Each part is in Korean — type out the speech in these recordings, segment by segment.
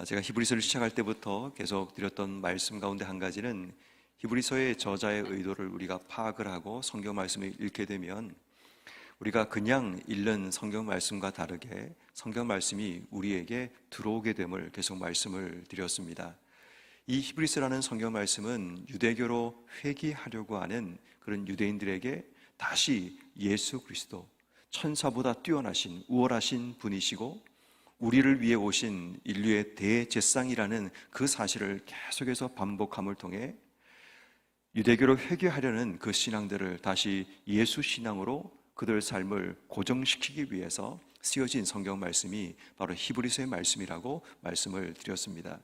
제가 히브리서를 시작할 때부터 계속 드렸던 말씀 가운데 한 가지는 히브리서의 저자의 의도를 우리가 파악을 하고 성경 말씀을 읽게 되면 우리가 그냥 읽는 성경 말씀과 다르게 성경 말씀이 우리에게 들어오게 됨을 계속 말씀을 드렸습니다. 이 히브리서라는 성경 말씀은 유대교로 회귀하려고 하는 그런 유대인들에게 다시 예수 그리스도, 천사보다 뛰어나신 우월하신 분이시고 우리를 위해 오신 인류의 대제사장이라는 그 사실을 계속해서 반복함을 통해 유대교로 회귀하려는 그 신앙들을 다시 예수 신앙으로 그들 삶을 고정시키기 위해서 쓰여진 성경 말씀이 바로 히브리서의 말씀이라고 말씀을 드렸습니다.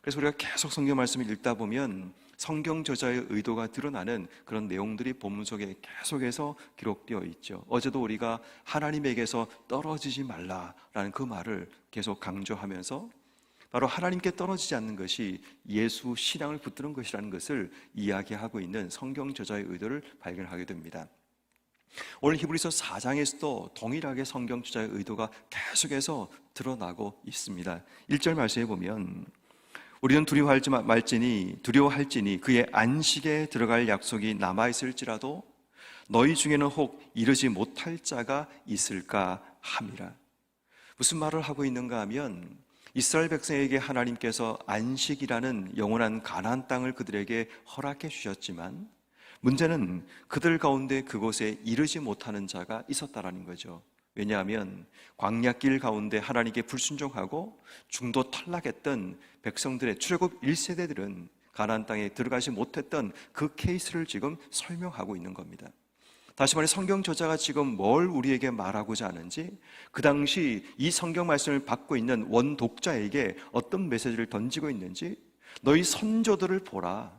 그래서 우리가 계속 성경 말씀을 읽다 보면 성경 저자의 의도가 드러나는 그런 내용들이 본문 속에 계속해서 기록되어 있죠. 어제도 우리가 하나님에게서 떨어지지 말라라는 그 말을 계속 강조하면서 바로 하나님께 떨어지지 않는 것이 예수 신앙을 붙드는 것이라는 것을 이야기하고 있는 성경 저자의 의도를 발견하게 됩니다. 오늘 히브리서 4장에서도 동일하게 성경 저자의 의도가 계속해서 드러나고 있습니다. 1절 말씀에 보면 우리는 두려워할지니 그의 안식에 들어갈 약속이 남아있을지라도 너희 중에는 혹 이르지 못할 자가 있을까 함이라. 무슨 말을 하고 있는가 하면 이스라엘 백성에게 하나님께서 안식이라는 영원한 가나안 땅을 그들에게 허락해 주셨지만 문제는 그들 가운데 그곳에 이르지 못하는 자가 있었다라는 거죠. 왜냐하면 광야길 가운데 하나님께 불순종하고 중도 탈락했던 백성들의 출애굽 1세대들은 가나안 땅에 들어가지 못했던 그 케이스를 지금 설명하고 있는 겁니다. 다시 말해 성경 저자가 지금 뭘 우리에게 말하고자 하는지, 그 당시 이 성경 말씀을 받고 있는 원독자에게 어떤 메시지를 던지고 있는지, 너희 선조들을 보라.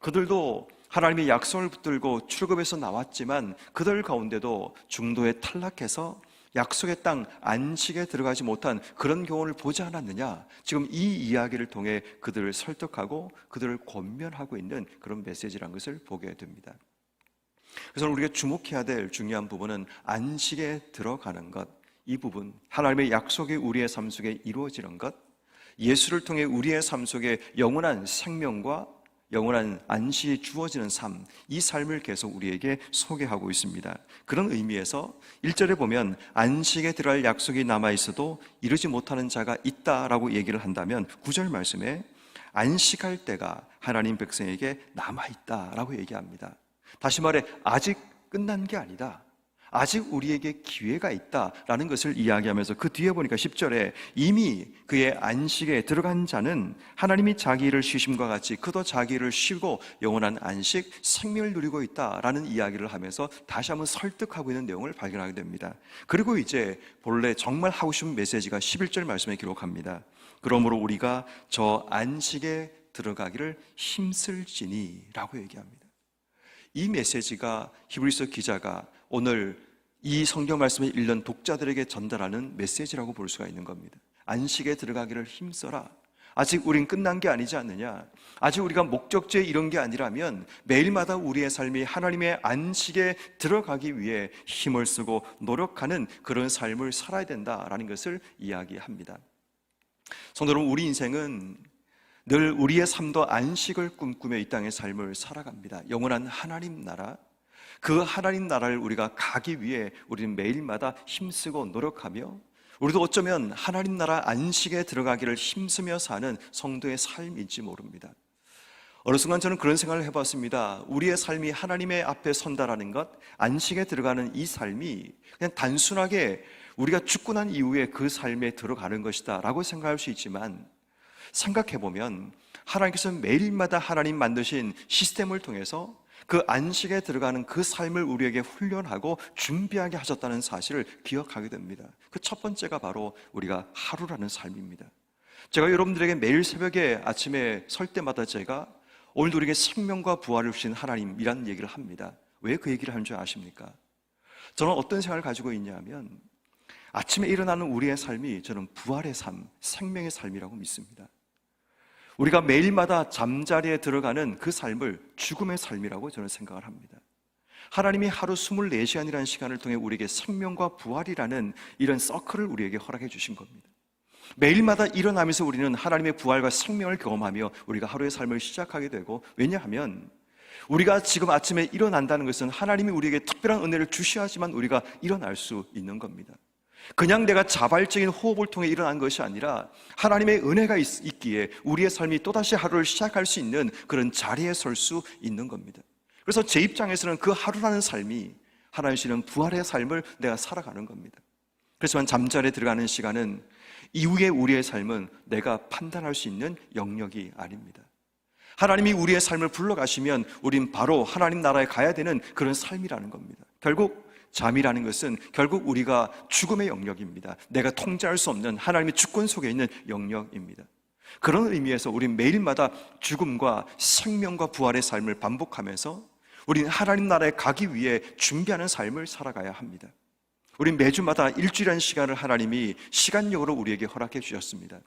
그들도 하나님의 약속을 붙들고 출애굽에서 나왔지만 그들 가운데도 중도에 탈락해서 약속의 땅 안식에 들어가지 못한 그런 경우를 보지 않았느냐. 지금 이 이야기를 통해 그들을 설득하고 그들을 권면하고 있는 그런 메시지라는 것을 보게 됩니다. 그래서 우리가 주목해야 될 중요한 부분은 안식에 들어가는 것, 이 부분, 하나님의 약속이 우리의 삶 속에 이루어지는 것, 예수를 통해 우리의 삶 속에 영원한 생명과 영원한 안식이 주어지는 삶, 이 삶을 계속 우리에게 소개하고 있습니다. 그런 의미에서 1절에 보면 안식에 들어갈 약속이 남아있어도 이루지 못하는 자가 있다라고 얘기를 한다면 9절 말씀에 안식할 때가 하나님 백성에게 남아있다라고 얘기합니다. 다시 말해 아직 끝난 게 아니다. 아직 우리에게 기회가 있다라는 것을 이야기하면서 그 뒤에 보니까 10절에 이미 그의 안식에 들어간 자는 하나님이 자기 일을 쉬심과 같이 그도 자기 일을 쉬고 영원한 안식, 생명을 누리고 있다라는 이야기를 하면서 다시 한번 설득하고 있는 내용을 발견하게 됩니다. 그리고 이제 본래 정말 하고 싶은 메시지가 11절 말씀에 기록합니다. 그러므로 우리가 저 안식에 들어가기를 힘쓸지니 라고 얘기합니다. 이 메시지가 히브리서 기자가 오늘 이 성경 말씀을 읽는 독자들에게 전달하는 메시지라고 볼 수가 있는 겁니다. 안식에 들어가기를 힘써라. 아직 우린 끝난 게 아니지 않느냐. 아직 우리가 목적지에 이른 게 아니라면 매일마다 우리의 삶이 하나님의 안식에 들어가기 위해 힘을 쓰고 노력하는 그런 삶을 살아야 된다라는 것을 이야기합니다. 성도 여러분, 우리 인생은 늘 우리의 삶도 안식을 꿈꾸며 이 땅의 삶을 살아갑니다. 영원한 하나님 나라, 그 하나님 나라를 우리가 가기 위해 우리는 매일마다 힘쓰고 노력하며 우리도 어쩌면 하나님 나라 안식에 들어가기를 힘쓰며 사는 성도의 삶일지 모릅니다. 어느 순간 저는 그런 생각을 해봤습니다. 우리의 삶이 하나님의 앞에 선다라는 것, 안식에 들어가는 이 삶이 그냥 단순하게 우리가 죽고 난 이후에 그 삶에 들어가는 것이다 라고 생각할 수 있지만 생각해보면 하나님께서 매일마다 하나님 만드신 시스템을 통해서 그 안식에 들어가는 그 삶을 우리에게 훈련하고 준비하게 하셨다는 사실을 기억하게 됩니다. 그 첫 번째가 바로 우리가 하루라는 삶입니다. 제가 여러분들에게 매일 새벽에 아침에 설 때마다 제가 오늘도 우리에게 생명과 부활을 주신 하나님이라는 얘기를 합니다. 왜 그 얘기를 하는 줄 아십니까? 저는 어떤 생각을 가지고 있냐면 아침에 일어나는 우리의 삶이 저는 부활의 삶, 생명의 삶이라고 믿습니다. 우리가 매일마다 잠자리에 들어가는 그 삶을 죽음의 삶이라고 저는 생각을 합니다. 하나님이 하루 24시간이라는 시간을 통해 우리에게 생명과 부활이라는 이런 서클을 우리에게 허락해 주신 겁니다. 매일마다 일어나면서 우리는 하나님의 부활과 생명을 경험하며 우리가 하루의 삶을 시작하게 되고, 왜냐하면 우리가 지금 아침에 일어난다는 것은 하나님이 우리에게 특별한 은혜를 주셔야지만 우리가 일어날 수 있는 겁니다. 그냥 내가 자발적인 호흡을 통해 일어난 것이 아니라 하나님의 은혜가 있기에 우리의 삶이 또다시 하루를 시작할 수 있는 그런 자리에 설 수 있는 겁니다. 그래서 제 입장에서는 그 하루라는 삶이 하나님 주시는 부활의 삶을 내가 살아가는 겁니다. 그렇지만 잠자리에 들어가는 시간은 이후의 우리의 삶은 내가 판단할 수 있는 영역이 아닙니다. 하나님이 우리의 삶을 불러가시면 우린 바로 하나님 나라에 가야 되는 그런 삶이라는 겁니다. 결국 잠이라는 것은 결국 우리가 죽음의 영역입니다. 내가 통제할 수 없는 하나님의 주권 속에 있는 영역입니다. 그런 의미에서 우린 매일마다 죽음과 생명과 부활의 삶을 반복하면서 우린 하나님 나라에 가기 위해 준비하는 삶을 살아가야 합니다. 우린 매주마다 일주일이라는 시간을 하나님이 시간력으로 우리에게 허락해 주셨습니다.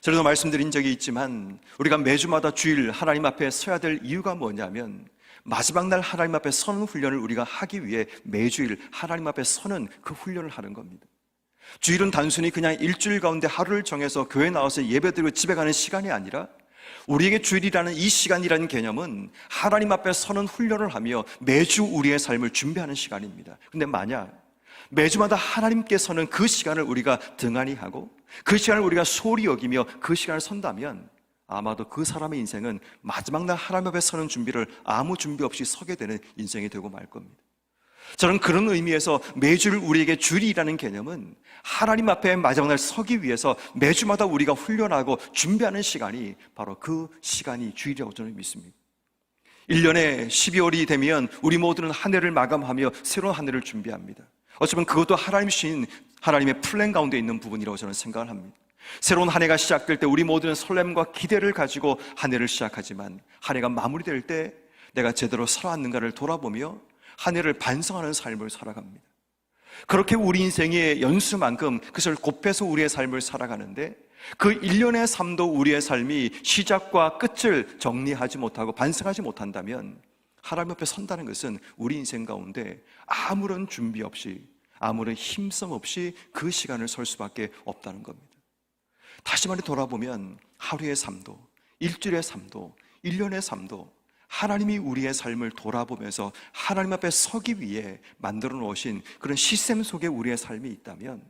전에도 말씀드린 적이 있지만 우리가 매주마다 주일 하나님 앞에 서야 될 이유가 뭐냐면 마지막 날 하나님 앞에 서는 훈련을 우리가 하기 위해 매주일 하나님 앞에 서는 그 훈련을 하는 겁니다. 주일은 단순히 그냥 일주일 가운데 하루를 정해서 교회에 나와서 예배드리고 집에 가는 시간이 아니라 우리에게 주일이라는 이 시간이라는 개념은 하나님 앞에 서는 훈련을 하며 매주 우리의 삶을 준비하는 시간입니다. 근데 만약 매주마다 하나님께 서는 그 시간을 우리가 등한히 하고 그 시간을 우리가 소홀히 여기며 그 시간을 선다면 아마도 그 사람의 인생은 마지막 날 하나님 앞에 서는 준비를 아무 준비 없이 서게 되는 인생이 되고 말 겁니다. 저는 그런 의미에서 매주를 우리에게 주일이라는 개념은 하나님 앞에 마지막 날 서기 위해서 매주마다 우리가 훈련하고 준비하는 시간이 바로 그 시간이 주일이라고 저는 믿습니다. 1년에 12월이 되면 우리 모두는 한 해를 마감하며 새로운 한 해를 준비합니다. 어쩌면 그것도 하나님 주신 하나님의 플랜 가운데 있는 부분이라고 저는 생각을 합니다. 새로운 한 해가 시작될 때 우리 모두는 설렘과 기대를 가지고 한 해를 시작하지만 한 해가 마무리될 때 내가 제대로 살아왔는가를 돌아보며 한 해를 반성하는 삶을 살아갑니다. 그렇게 우리 인생의 연수만큼 그것을 곱해서 우리의 삶을 살아가는데 그 1년의 삶도 우리의 삶이 시작과 끝을 정리하지 못하고 반성하지 못한다면 하나님 앞에 선다는 것은 우리 인생 가운데 아무런 준비 없이 아무런 힘성 없이 그 시간을 설 수밖에 없다는 겁니다. 다시 말해 돌아보면 하루의 삶도 일주일의 삶도 1년의 삶도 하나님이 우리의 삶을 돌아보면서 하나님 앞에 서기 위해 만들어 놓으신 그런 시스템 속에 우리의 삶이 있다면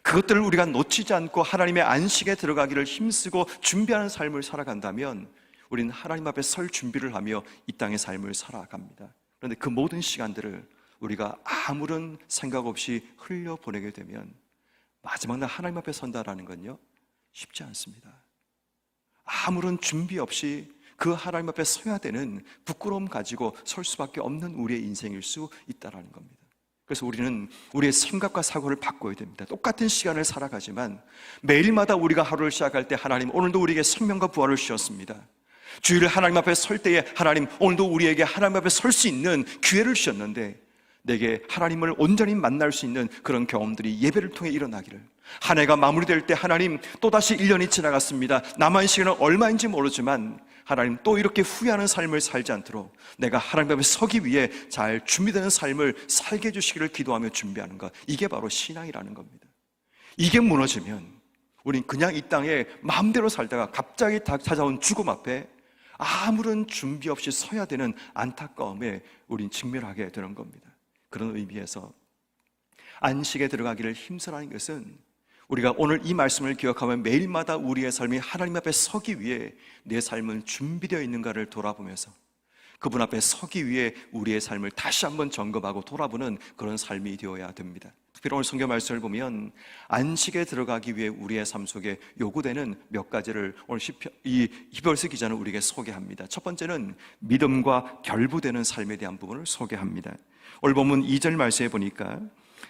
그것들을 우리가 놓치지 않고 하나님의 안식에 들어가기를 힘쓰고 준비하는 삶을 살아간다면 우리는 하나님 앞에 설 준비를 하며 이 땅의 삶을 살아갑니다. 그런데 그 모든 시간들을 우리가 아무런 생각 없이 흘려보내게 되면 마지막 날 하나님 앞에 선다라는 건요 쉽지 않습니다. 아무런 준비 없이 그 하나님 앞에 서야 되는 부끄러움 가지고 설 수밖에 없는 우리의 인생일 수 있다는 겁니다. 그래서 우리는 우리의 생각과 사고를 바꿔야 됩니다. 똑같은 시간을 살아가지만 매일마다 우리가 하루를 시작할 때 하나님 오늘도 우리에게 생명과 부활을 주셨습니다. 주일을 하나님 앞에 설 때에 하나님 오늘도 우리에게 하나님 앞에 설 수 있는 기회를 주셨는데 내게 하나님을 온전히 만날 수 있는 그런 경험들이 예배를 통해 일어나기를, 한 해가 마무리될 때 하나님 또다시 1년이 지나갔습니다. 남은 시간은 얼마인지 모르지만 하나님 또 이렇게 후회하는 삶을 살지 않도록 내가 하나님 앞에 서기 위해 잘 준비되는 삶을 살게 해주시기를 기도하며 준비하는 것, 이게 바로 신앙이라는 겁니다. 이게 무너지면 우린 그냥 이 땅에 마음대로 살다가 갑자기 찾아온 죽음 앞에 아무런 준비 없이 서야 되는 안타까움에 우린 직면하게 되는 겁니다. 그런 의미에서 안식에 들어가기를 힘쓰라는 것은 우리가 오늘 이 말씀을 기억하면 매일마다 우리의 삶이 하나님 앞에 서기 위해 내 삶은 준비되어 있는가를 돌아보면서 그분 앞에 서기 위해 우리의 삶을 다시 한번 점검하고 돌아보는 그런 삶이 되어야 됩니다. 특별히 오늘 성경 말씀을 보면 안식에 들어가기 위해 우리의 삶 속에 요구되는 몇 가지를 오늘 이 히브리서 기자는 우리에게 소개합니다. 첫 번째는 믿음과 결부되는 삶에 대한 부분을 소개합니다. 오늘 본문 2절 말씀에 보니까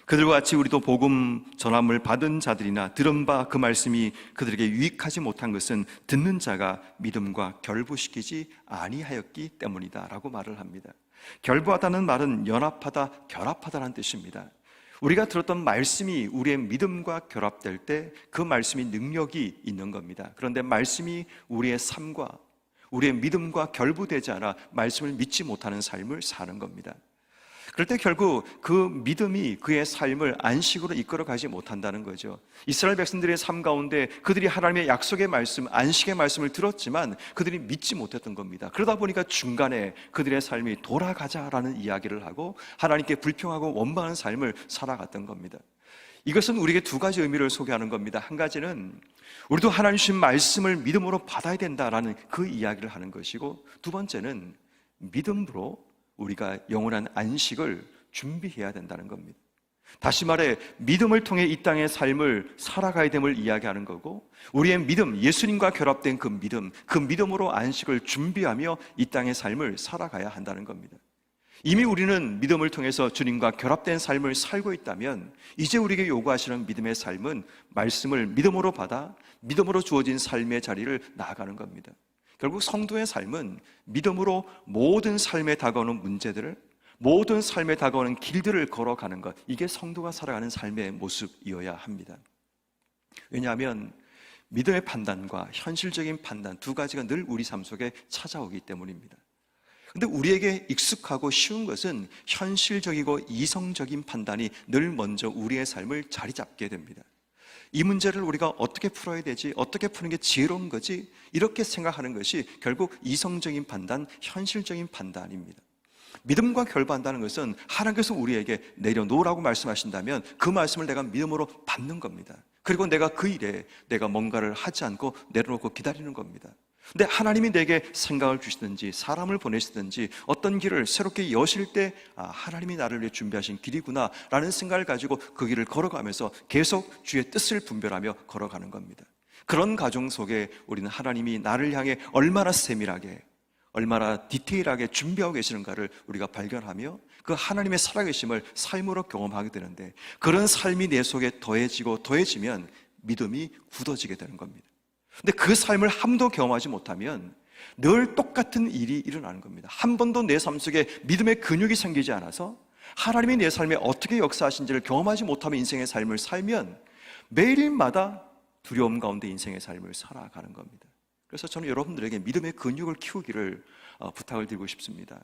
그들과 같이 우리도 복음 전함을 받은 자들이나 들은 바 그 말씀이 그들에게 유익하지 못한 것은 듣는 자가 믿음과 결부시키지 아니하였기 때문이다 라고 말을 합니다. 결부하다는 말은 연합하다, 결합하다라는 뜻입니다. 우리가 들었던 말씀이 우리의 믿음과 결합될 때 그 말씀이 능력이 있는 겁니다. 그런데 말씀이 우리의 삶과 우리의 믿음과 결부되지 않아 말씀을 믿지 못하는 삶을 사는 겁니다. 그럴 때 결국 그 믿음이 그의 삶을 안식으로 이끌어가지 못한다는 거죠. 이스라엘 백성들의 삶 가운데 그들이 하나님의 약속의 말씀, 안식의 말씀을 들었지만 그들이 믿지 못했던 겁니다. 그러다 보니까 중간에 그들의 삶이 돌아가자라는 이야기를 하고 하나님께 불평하고 원망하는 삶을 살아갔던 겁니다. 이것은 우리에게 두 가지 의미를 소개하는 겁니다. 한 가지는 우리도 하나님 주신 말씀을 믿음으로 받아야 된다라는 그 이야기를 하는 것이고, 두 번째는 믿음으로 우리가 영원한 안식을 준비해야 된다는 겁니다. 다시 말해 믿음을 통해 이 땅의 삶을 살아가야 됨을 이야기하는 거고, 우리의 믿음, 예수님과 결합된 그 믿음으로 안식을 준비하며 이 땅의 삶을 살아가야 한다는 겁니다. 이미 우리는 믿음을 통해서 주님과 결합된 삶을 살고 있다면 이제 우리에게 요구하시는 믿음의 삶은 말씀을 믿음으로 받아 믿음으로 주어진 삶의 자리를 나아가는 겁니다. 결국 성도의 삶은 믿음으로 모든 삶에 다가오는 문제들을, 모든 삶에 다가오는 길들을 걸어가는 것, 이게 성도가 살아가는 삶의 모습이어야 합니다. 왜냐하면 믿음의 판단과 현실적인 판단 두 가지가 늘 우리 삶 속에 찾아오기 때문입니다. 근데 우리에게 익숙하고 쉬운 것은 현실적이고 이성적인 판단이 늘 먼저 우리의 삶을 자리 잡게 됩니다. 이 문제를 우리가 어떻게 풀어야 되지? 어떻게 푸는 게 지혜로운 거지? 이렇게 생각하는 것이 결국 이성적인 판단, 현실적인 판단입니다. 믿음과 결부한다는 것은 하나님께서 우리에게 내려놓으라고 말씀하신다면 그 말씀을 내가 믿음으로 받는 겁니다. 그리고 내가 그 일에 내가 뭔가를 하지 않고 내려놓고 기다리는 겁니다. 근데 하나님이 내게 생각을 주시든지 사람을 보내시든지 어떤 길을 새롭게 여실 때 하나님이 나를 위해 준비하신 길이구나 라는 생각을 가지고 그 길을 걸어가면서 계속 주의 뜻을 분별하며 걸어가는 겁니다. 그런 과정 속에 우리는 하나님이 나를 향해 얼마나 세밀하게, 얼마나 디테일하게 준비하고 계시는가를 우리가 발견하며 그 하나님의 살아계심을 삶으로 경험하게 되는데, 그런 삶이 내 속에 더해지고 더해지면 믿음이 굳어지게 되는 겁니다. 근데 그 삶을 한 번도 경험하지 못하면 늘 똑같은 일이 일어나는 겁니다. 한 번도 내 삶 속에 믿음의 근육이 생기지 않아서 하나님이 내 삶에 어떻게 역사하신지를 경험하지 못하면 인생의 삶을 살면 매일마다 두려움 가운데 인생의 삶을 살아가는 겁니다. 그래서 저는 여러분들에게 믿음의 근육을 키우기를 부탁을 드리고 싶습니다.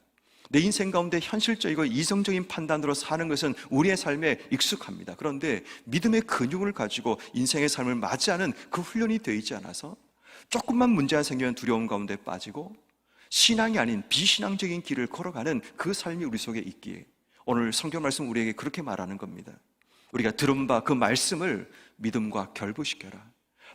내 인생 가운데 현실적이고 이성적인 판단으로 사는 것은 우리의 삶에 익숙합니다. 그런데 믿음의 근육을 가지고 인생의 삶을 맞이하는 그 훈련이 되어 있지 않아서 조금만 문제가 생기면 두려움 가운데 빠지고 신앙이 아닌 비신앙적인 길을 걸어가는 그 삶이 우리 속에 있기에 오늘 성경 말씀 우리에게 그렇게 말하는 겁니다. 우리가 들은 바 그 말씀을 믿음과 결부시켜라.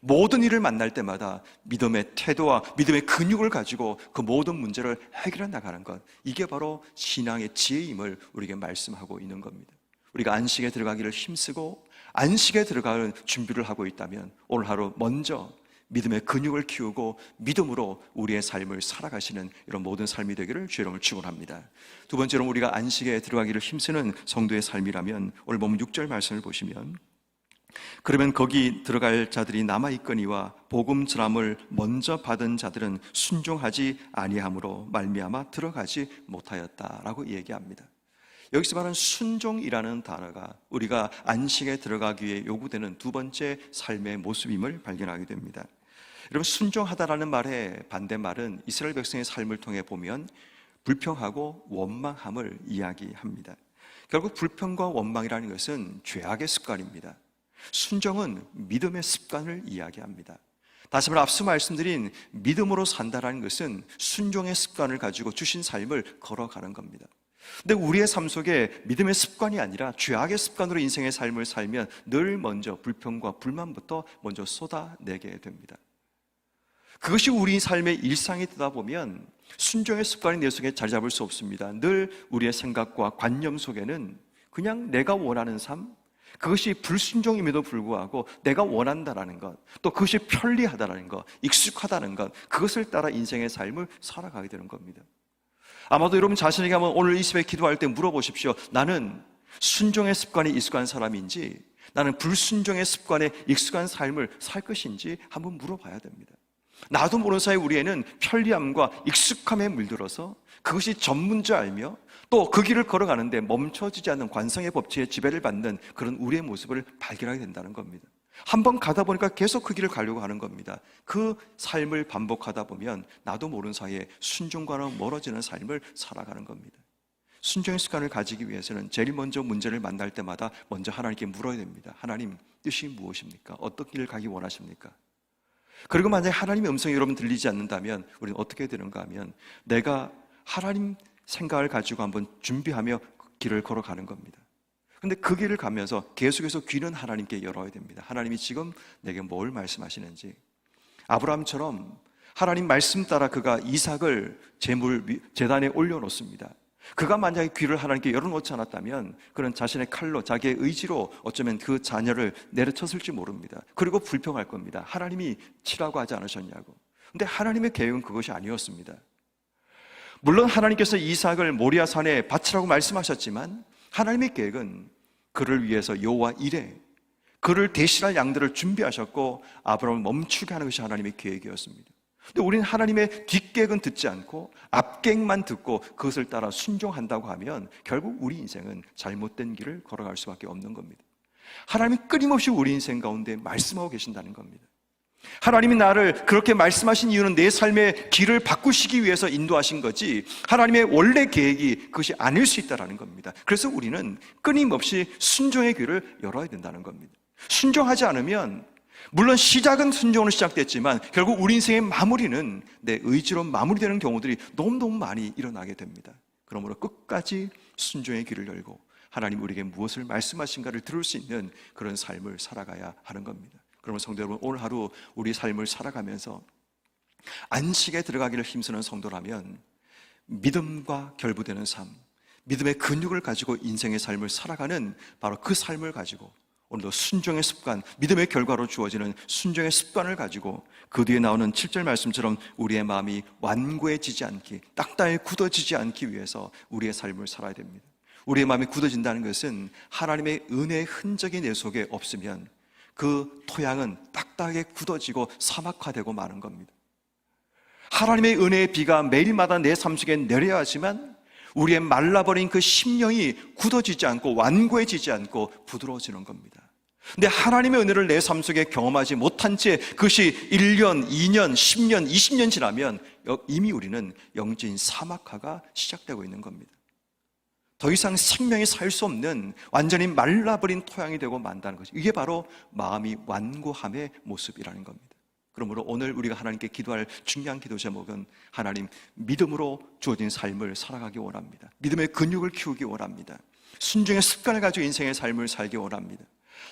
모든 일을 만날 때마다 믿음의 태도와 믿음의 근육을 가지고 그 모든 문제를 해결해 나가는 것, 이게 바로 신앙의 지혜임을 우리에게 말씀하고 있는 겁니다. 우리가 안식에 들어가기를 힘쓰고 안식에 들어가는 준비를 하고 있다면 오늘 하루 먼저 믿음의 근육을 키우고 믿음으로 우리의 삶을 살아가시는 이런 모든 삶이 되기를 주의 이름으로 축원합니다. 두 번째로 우리가 안식에 들어가기를 힘쓰는 성도의 삶이라면 오늘 보면 6절 말씀을 보시면, 그러면 거기 들어갈 자들이 남아있거니와 복음 전함을 먼저 받은 자들은 순종하지 아니함으로 말미암아 들어가지 못하였다라고 얘기합니다. 여기서 말하는 순종이라는 단어가 우리가 안식에 들어가기 위해 요구되는 두 번째 삶의 모습임을 발견하게 됩니다. 여러분, 순종하다라는 말의 반대말은 이스라엘 백성의 삶을 통해 보면 불평하고 원망함을 이야기합니다. 결국 불평과 원망이라는 것은 죄악의 습관입니다. 순종은 믿음의 습관을 이야기합니다. 다시 말해 앞서 말씀드린 믿음으로 산다라는 것은 순종의 습관을 가지고 주신 삶을 걸어가는 겁니다. 근데 우리의 삶 속에 믿음의 습관이 아니라 죄악의 습관으로 인생의 삶을 살면 늘 먼저 불평과 불만부터 먼저 쏟아내게 됩니다. 그것이 우리 삶의 일상이 되다 보면 순종의 습관이 내 속에 자리 잡을 수 없습니다. 늘 우리의 생각과 관념 속에는 그냥 내가 원하는 삶, 그것이 불순종임에도 불구하고 내가 원한다라는 것, 또 그것이 편리하다라는 것, 익숙하다는 것, 그것을 따라 인생의 삶을 살아가게 되는 겁니다. 아마도 여러분 자신에게 한번 오늘 이 시간에 기도할 때 물어보십시오. 나는 순종의 습관에 익숙한 사람인지 나는 불순종의 습관에 익숙한 삶을 살 것인지 한번 물어봐야 됩니다. 나도 모르는 사이 우리에는 편리함과 익숙함에 물들어서 그것이 전문줄 알며 또 그 길을 걸어가는데 멈춰지지 않는 관성의 법칙에 지배를 받는 그런 우리의 모습을 발견하게 된다는 겁니다. 한번 가다 보니까 계속 그 길을 가려고 하는 겁니다. 그 삶을 반복하다 보면 나도 모르는 사이에 순종과는 멀어지는 삶을 살아가는 겁니다. 순종의 습관을 가지기 위해서는 제일 먼저 문제를 만날 때마다 먼저 하나님께 물어야 됩니다. 하나님, 뜻이 무엇입니까? 어떤 길을 가기 원하십니까? 그리고 만약에 하나님의 음성이 여러분 들리지 않는다면 우리는 어떻게 되는가 하면 내가 하나님 생각을 가지고 한번 준비하며 그 길을 걸어가는 겁니다. 근데 그 길을 가면서 계속해서 귀는 하나님께 열어야 됩니다. 하나님이 지금 내게 뭘 말씀하시는지. 아브라함처럼 하나님 말씀 따라 그가 이삭을 제단에 올려놓습니다. 그가 만약에 귀를 하나님께 열어놓지 않았다면 그는 자신의 칼로 자기의 의지로 어쩌면 그 자녀를 내려쳤을지 모릅니다. 그리고 불평할 겁니다. 하나님이 치라고 하지 않으셨냐고. 근데 하나님의 계획은 그것이 아니었습니다. 물론 하나님께서 이삭을 모리아산에 바치라고 말씀하셨지만 하나님의 계획은 그를 위해서 여호와 이레, 그를 대신할 양들을 준비하셨고 아브라함을 멈추게 하는 것이 하나님의 계획이었습니다. 근데 우리는 하나님의 뒷계획은 듣지 않고 앞계획만 듣고 그것을 따라 순종한다고 하면 결국 우리 인생은 잘못된 길을 걸어갈 수밖에 없는 겁니다. 하나님이 끊임없이 우리 인생 가운데 말씀하고 계신다는 겁니다. 하나님이 나를 그렇게 말씀하신 이유는 내 삶의 길을 바꾸시기 위해서 인도하신 거지 하나님의 원래 계획이 그것이 아닐 수 있다는 겁니다. 그래서 우리는 끊임없이 순종의 귀를 열어야 된다는 겁니다. 순종하지 않으면 물론 시작은 순종으로 시작됐지만 결국 우리 인생의 마무리는 내 의지로 마무리되는 경우들이 너무너무 많이 일어나게 됩니다. 그러므로 끝까지 순종의 귀를 열고 하나님 우리에게 무엇을 말씀하신가를 들을 수 있는 그런 삶을 살아가야 하는 겁니다. 그러면 성도 여러분, 오늘 하루 우리 삶을 살아가면서 안식에 들어가기를 힘쓰는 성도라면 믿음과 결부되는 삶, 믿음의 근육을 가지고 인생의 삶을 살아가는 바로 그 삶을 가지고 오늘도 순종의 습관, 믿음의 결과로 주어지는 순종의 습관을 가지고 그 뒤에 나오는 7절 말씀처럼 우리의 마음이 완고해지지 않기, 딱딱히 굳어지지 않기 위해서 우리의 삶을 살아야 됩니다. 우리의 마음이 굳어진다는 것은 하나님의 은혜의 흔적이 내 속에 없으면 그 토양은 딱딱하게 굳어지고 사막화되고 마는 겁니다. 하나님의 은혜의 비가 매일마다 내 삶 속에 내려야 하지만 우리의 말라버린 그 심령이 굳어지지 않고 완고해지지 않고 부드러워지는 겁니다. 근데 하나님의 은혜를 내 삶 속에 경험하지 못한 채 그것이 1년, 2년, 10년, 20년 지나면 이미 우리는 영적인 사막화가 시작되고 있는 겁니다. 더 이상 생명이 살 수 없는 완전히 말라버린 토양이 되고 만다는 것이 이게 바로 마음이 완고함의 모습이라는 겁니다. 그러므로 오늘 우리가 하나님께 기도할 중요한 기도 제목은 하나님 믿음으로 주어진 삶을 살아가기 원합니다. 믿음의 근육을 키우기 원합니다. 순종의 습관을 가지고 인생의 삶을 살기 원합니다.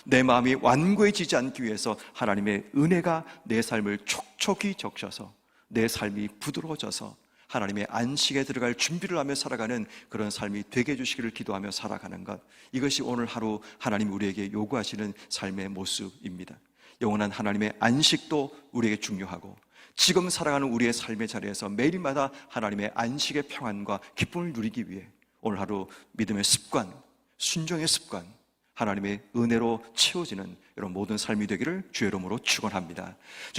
내 마음이 완고해지지 않기 위해서 하나님의 은혜가 내 삶을 촉촉히 적셔서 내 삶이 부드러워져서 하나님의 안식에 들어갈 준비를 하며 살아가는 그런 삶이 되게 해주시기를 기도하며 살아가는 것, 이것이 오늘 하루 하나님이 우리에게 요구하시는 삶의 모습입니다. 영원한 하나님의 안식도 우리에게 중요하고 지금 살아가는 우리의 삶의 자리에서 매일마다 하나님의 안식의 평안과 기쁨을 누리기 위해 오늘 하루 믿음의 습관, 순종의 습관, 하나님의 은혜로 채워지는 이런 모든 삶이 되기를 주의 이름으로 축원합니다.